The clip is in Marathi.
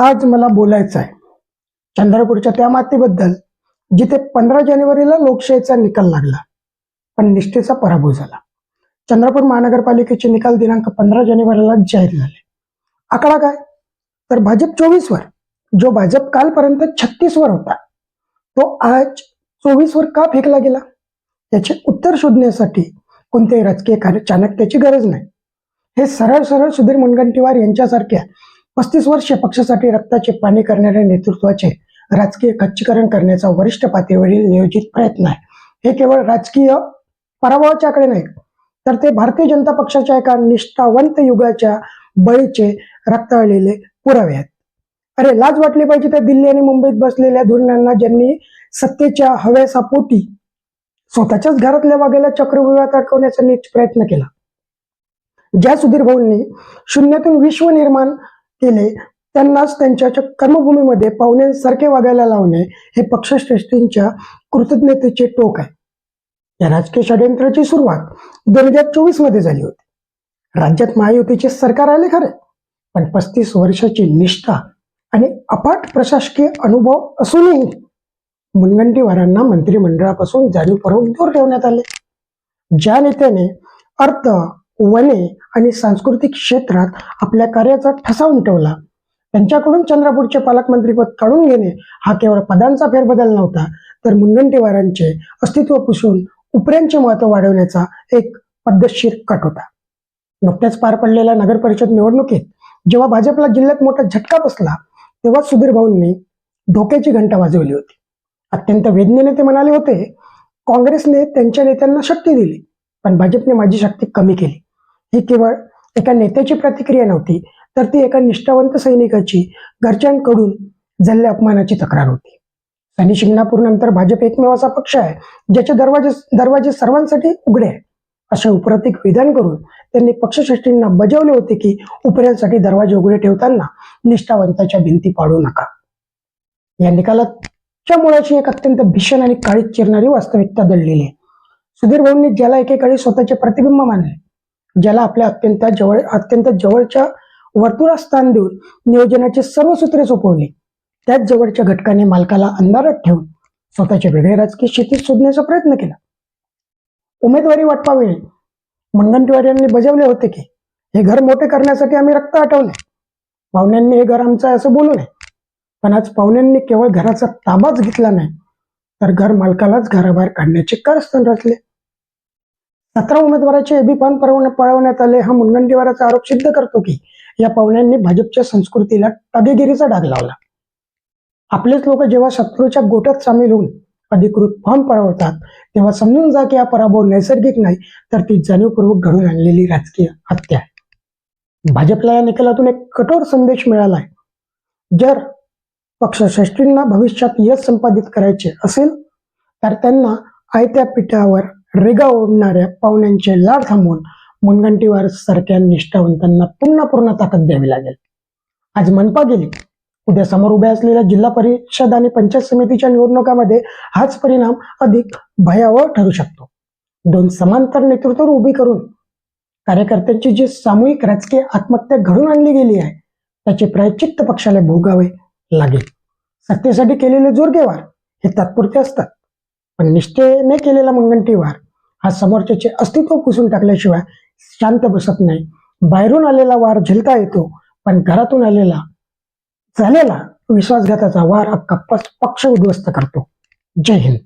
आज मला बोलायचं आहे चंद्रपूरच्या त्या मातीबद्दल जिथे 15 जानेवारीला लोकशाहीचा निकाल लागला पण निष्ठेचा पराभव झाला. चंद्रपूर महानगरपालिकेचे निकाल दिनांक 15 जानेवारीला जाहीर झाले. आकडा काय तर भाजप 24 वर, जो भाजप कालपर्यंत 36 वर होता तो आज 24 वर का फेकला गेला याचे उत्तर शोधण्यासाठी कोणत्याही राजकीय चाणक्याची गरज नाही. हे सरळ सरळ सुधीर मुनगंटीवार यांच्यासारख्या 35 वर्षे पक्षासाठी रक्ताचे पाणी करणाऱ्या नेतृत्वाचे राजकीय खच्चीकरण करण्याचा वरिष्ठ पातळीवरील नियोजित प्रयत्न आहे. हे केवळ राजकीय पराभवाच्या आकडे नाहीत, तर ते भारतीय जनता पक्षाच्या एका निष्ठावंत युगाच्या बळीचे रक्ताळलेले पुरावे आहेत. अरे लाज वाटली पाहिजे त्या दिल्ली आणि मुंबईत बसलेल्या धुरण्यांना, ज्यांनी सत्तेच्या हव्यासापोटी स्वतःच्याच घरातल्या वाघेला चक्रव्यूहात अडकवण्याचा नीच प्रयत्न केला. ज्या सुधीर भाऊंनी शून्यातून विश्व निर्माण केले त्यांनाच त्यांच्या कर्मभूमीमध्ये पाहुण्यांसारखे वागायला लावणे हे पक्षश्रेष्ठींच्या कृतज्ञतेचे टोक आहे. या राजकीय षडयंत्राची सुरुवात 2024 मध्ये झाली होती. राज्यात महायुतीचे सरकार आले खरे, पण 35 वर्षाची निष्ठा आणि अफाट प्रशासकीय अनुभव असूनही मुनगंटीवारांना मंत्रिमंडळापासून जाणीवपूर्वक दूर ठेवण्यात आले. ज्या नेत्याने अर्थ, वने आणि सांस्कृतिक क्षेत्रात आपल्या कार्याचा ठसा उमटवला त्यांच्याकडून चंद्रपूरचे पालकमंत्रीपद काढून घेणे हा केवळ पदांचा फेरबदल नव्हता, तर मुनगंटीवारांचे अस्तित्व पुसून उपऱ्यांचे महत्व वाढवण्याचा एक पद्धतशीर कट होता. नुकत्याच पार पडलेल्या नगर परिषद निवडणुकीत जेव्हा भाजपला जिल्ह्यात मोठा झटका बसला तेव्हा सुधीर भाऊंनी धोक्याची घंटा वाजवली होती. अत्यंत वेदनेने ते म्हणाले होते, काँग्रेसने त्यांच्या नेत्यांना शक्ती दिली पण भाजपने माझी शक्ती कमी केली. ही केवळ एका नेत्याची प्रतिक्रिया नव्हती, तर ती एका निष्ठावंत सैनिकाची घरच्यांकडून झालेल्या अपमानाची तक्रार होती. आणि शिंगणापूर नंतर भाजप एकमेव असा पक्ष आहे ज्याचे दरवाजे सर्वांसाठी उघडे आहे, असे उपरोतिक विधान करून त्यांनी पक्षश्रेष्ठींना बजावले होते की उपऱ्यांसाठी दरवाजे उघडे ठेवताना निष्ठावंताच्या भिंती पाडू नका. या निकालाच्या मुळाची एक अत्यंत भीषण आणि काळीत चिरणारी वास्तविकता दडलेली आहे. सुधीर भाऊंनी ज्याला एकेकाळी स्वतःचे प्रतिबिंब मानले, ज्याला आपल्या अत्यंत जवळच्या वर्तुळात स्थान देऊन नियोजनाचे सर्व सूत्रे सोपवली, त्याच जवळच्या घटकाने मालकाला अंधारात ठेवून स्वतःचे वेगळे राजकीय शेतीत शोधण्याचा प्रयत्न केला. उमेदवारी वाटपावेळी मुनगंटीवार यांनी बजावले होते की हे घर मोठे करण्यासाठी आम्ही रक्त आटवले, पाहुण्यांनी हे घर आमचं आहे असं बोलू नये. पण आज पाहुण्यांनी केवळ घराचा ताबाच घेतला नाही, तर घर मालकालाच घराबाहेर काढण्याचे कारस्थान रचले. 17 उमेदवाराचे एबी फॉर्म पळवण्यात आले. हा मुनगंटीवाराचा आरोप सिद्ध करतो की या पाहुण्यांनी भाजपच्या संस्कृतीला टागेगिरीचा डाग लावला. आपलेच लोक जेव्हा शत्रूच्या गोट्यात सामील होऊन अधिकृत फॉर्म पळवतात तेव्हा समजून जा की हा पराभव नैसर्गिक नाही, तर ती जाणीवपूर्वक घडून आणलेली राजकीय हत्या आहे. भाजपला या निकालातून एक कठोर संदेश मिळाला आहे. जर पक्षश्रेष्ठींना भविष्यात यश संपादित करायचे असेल तर त्यांना आयत्या पिठावर रेगा ओढणाऱ्या पाहुण्यांचे लाड थांबवून मुनगंटीवार सारख्या निष्ठावंतांना पूर्ण ताकद द्यावी लागेल. आज मनपा गेली, उद्या समोर उभ्या असलेल्या जिल्हा परिषद आणि पंचायत समितीच्या निवडणुकामध्ये हाच परिणाम अधिक भयावह ठरू शकतो. 2 समांतर नेतृत्व उभी करून कार्यकर्त्यांची जी सामूहिक राजकीय आत्महत्या घडून आणली गेली आहे त्याचे प्रायश्चित्त पक्षाला भोगावे लागेल. सत्तेसाठी केलेले जोरगेवार हे तात्पुरते असतात, पण निष्ठेने केलेला मुनगंटीवार हा समोरच्याचे अस्तित्व पुसून टाकल्याशिवाय शांत बसत नाही. बाहेरून आलेला वार झेलता येतो, पण घरातून झालेला विश्वासघाताचा वार अख्खा पक्ष उद्ध्वस्त करतो. जय हिंद.